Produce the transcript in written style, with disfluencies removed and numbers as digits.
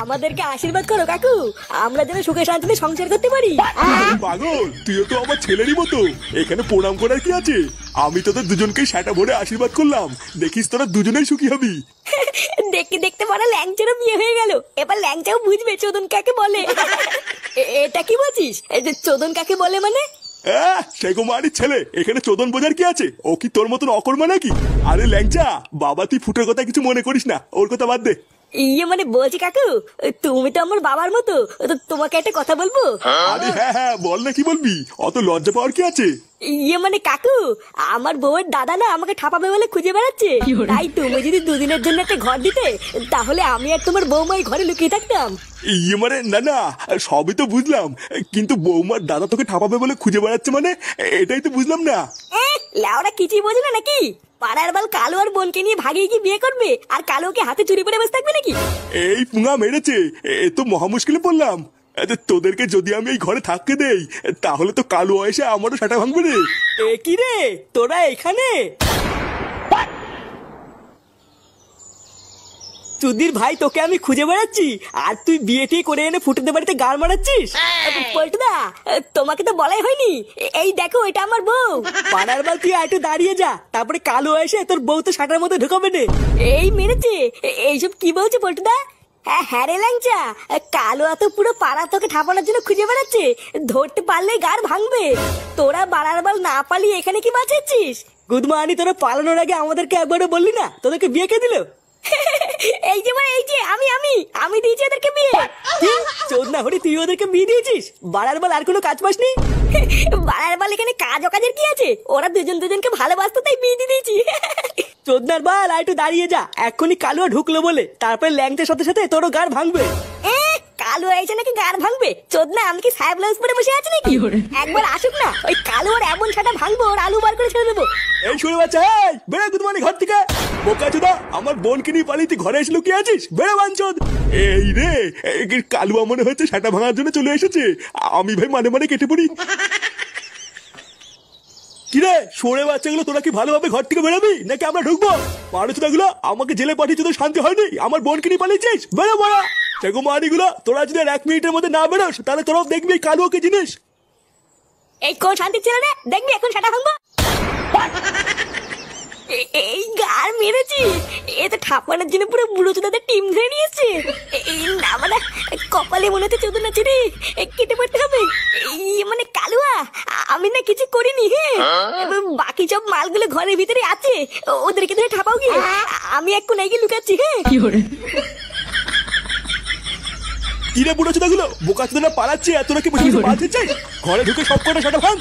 আমাদেরকে আশীর্বাদ করো কাকু, আমরা যেন সুখে শান্তিতে সংসার করতে পারি। পাগল, তুইও তো আমার ছেলেরই মতো, এখানে প্রণাম করার কি আছে? আমি তোদের দুজনকেই সেটা ভরে আশীর্বাদ করলাম, দেখিস তোরা দুজনেই সুখী হবি। দেখতে দেখতে বড় ল্যাংচারও বিয়ে হয়ে গেল, এবার ল্যাংচাও বুঝবে চোদন কাকে বলে। এটা কি বলছিস? চোদন কাকে বলে মানে? সে কুমারীর ছেলে, এখানে চোদন বোঝার কি আছে? ও কি তোর মতন অকর্মা নাকি? আরে ল্যাংচা বাবা, তুই ফুটের কথা কিছু মনে করিস না, ওর কথা বাদ দে। মানে বলছি কাকু, তুমি তো আমার বাবার মতো, তো তোমাকে একটা কথা বলবো? আরে হ্যাঁ, বল না, কি বলবি? অত লজ্জা পাওয়ার কি আছে? মানে কাকু, আমার বউয়ের দাদা না আমাকে ঠাপাবে বলে খুঁজে বেড়াচ্ছে, তাই তুমি যদি দুদিনের জন্য একটা ঘর দিতে, তাহলে আমি আর তোমার বৌমাই ঘরে লুকিয়ে থাকতাম। মানে না, সবই তো বুঝলাম, কিন্তু বৌমার দাদা তোকে ঠাপাবে বলে খুঁজে বেড়াচ্ছে মানে, এটাই তো বুঝলাম না। লাউরা কিছুই বোঝে নাকি? পাড়ার বাল কালো আর বোনকে নিয়ে ভাগিয়ে কি বিয়ে করবে, আর কালোকে হাতে চুরি করে বসে থাকবে নাকি? এই পুঙা মেরেছে, এ তো মহা মুশকিলে পড়লাম। তোদেরকে যদি আমি এই ঘরে থাকতে দেই, তাহলে তো কালো এসে আমারও সেটা ভাঙবে রে। কি রে, তোরা এখানে? চুদির ভাই, তোকে আমি খুঁজে বেড়াচ্ছি, আর তুই বিয়েটি করে এনে ফুটেতে বাড়িতে গাড় মারাচ্ছিস। পল্টুদা, তোমাকে তো বলাই হয়নি, এই দেখো এটা আমার বউ। পাড়ার বাল, তুই একটু দাঁড়িয়ে যা, তারপরে কালো এসে তোর বউ তো শাটার মধ্যে ঢুকাবে না। এই মেরেছে, এইসব কি বলছে পল্টুদা? হ্যাঁ রে ল্যাংচা, কালো এত পুরো পাড়া তোকে ঠাপানোর জন্য খুঁজে বেড়াচ্ছে, ধরতে পারলে গাড় ভাঙবে। তোরা বাড়ার বাল না পালিয়ে এখানে কি বাঁচাচ্ছিস? গুদমানি, তোরা পালানোর আগে আমাদেরকে একবারও বললি না তোদেরকে বিয়ে কে দিল? এই যে মানে এই যে আমি দিয়েছি ওদেরকে বিয়ে। চোদ না হরি, তুই ওদেরকে বিয়ে দিয়েছিস? বাড়ার বাল আর কোনো কাজ পাসনি? বাড়ার বাল, এখানে কাজ অকাজের কি আছে? ওরা দুজন দুজনকে ভালোবাসতো তাই বিয়ে দিয়ে দিয়েছি। চোদনার বাল, আর একটু দাঁড়িয়ে যা, এক্ষুনি কালো ঢুকলো বলে তারপরে ল্যাংটার সাথে সাথে তোরও গাড় ভাঙবে। কালো এসে নাকি গাড় ভাঙবে? চোদনা, আমি কি সাহেব ব্লাউজ পরে বসে আছি নাকি? একবার আসুক না, ওই কালো আর এমন ছাটা ভাঙবো, ওর আলু বার করে ছেড়ে দেবো। এই শুনে বাচ্চা, বেড়ে গুদমানি ঘর থেকে। বোকা চোদা, আমার বোনকে নিয়ে পালিয়ে তুই ঘরে এসে লুকিয়ে আছিস? বেড়ে বাঞ্চোদ। এই রে, কালুয়া মনে হচ্ছে সেটা ভাঙার জন্য চলে এসেছে, আমি ভাই মানে মানে কেটে পড়ি। কিরে সরে বাচ্চাগুলো, তোরা কি ভালোভাবে ঘর থেকে বেরোবি নাকি আমরা ঢুকবো? মানুষগুলো আমাকে জেলে পাঠিয়ে তোদের শান্তি হয়নি, আমার বোনকে নিয়ে পালিয়েছিস? বেরো বড়া সেগো মারিগুলো, তোরা যদি আর 1 মিনিটের মধ্যে না বেরোস, তাহলে তোরাও দেখবি কালুয়া কি জিনিস। এই কোন শান্তি ছিল রে, দেখবি এখন সেটা ভাঙবো। এই গার মেরেছি, এ তো ঠাপানোর জন্য পুরো বুড়ো চোদাদের টিম ধরে নিয়েছে। এই না মানে কপালে মনে হচ্ছে চোদন আছে রে, কেটে পড়তে হবে। মানে কালুয়া, আমি না কিছু করিনি। হ্যাঁ, বাকি সব মালগুলো ঘরের ভিতরে আছে, ওদেরকে ধরে ঠাপাও গিয়ে, আমি এক কোনায় গিয়ে লুকাচ্ছি। হ্যাঁ, কিরে বুড়ো চোদাগুলো, বোকা চোদারা পালাচ্ছে, এত নাকি বসে বসে পালাতে চাই? ঘরে ঢুকে সব কটা সেটা ভাঙ।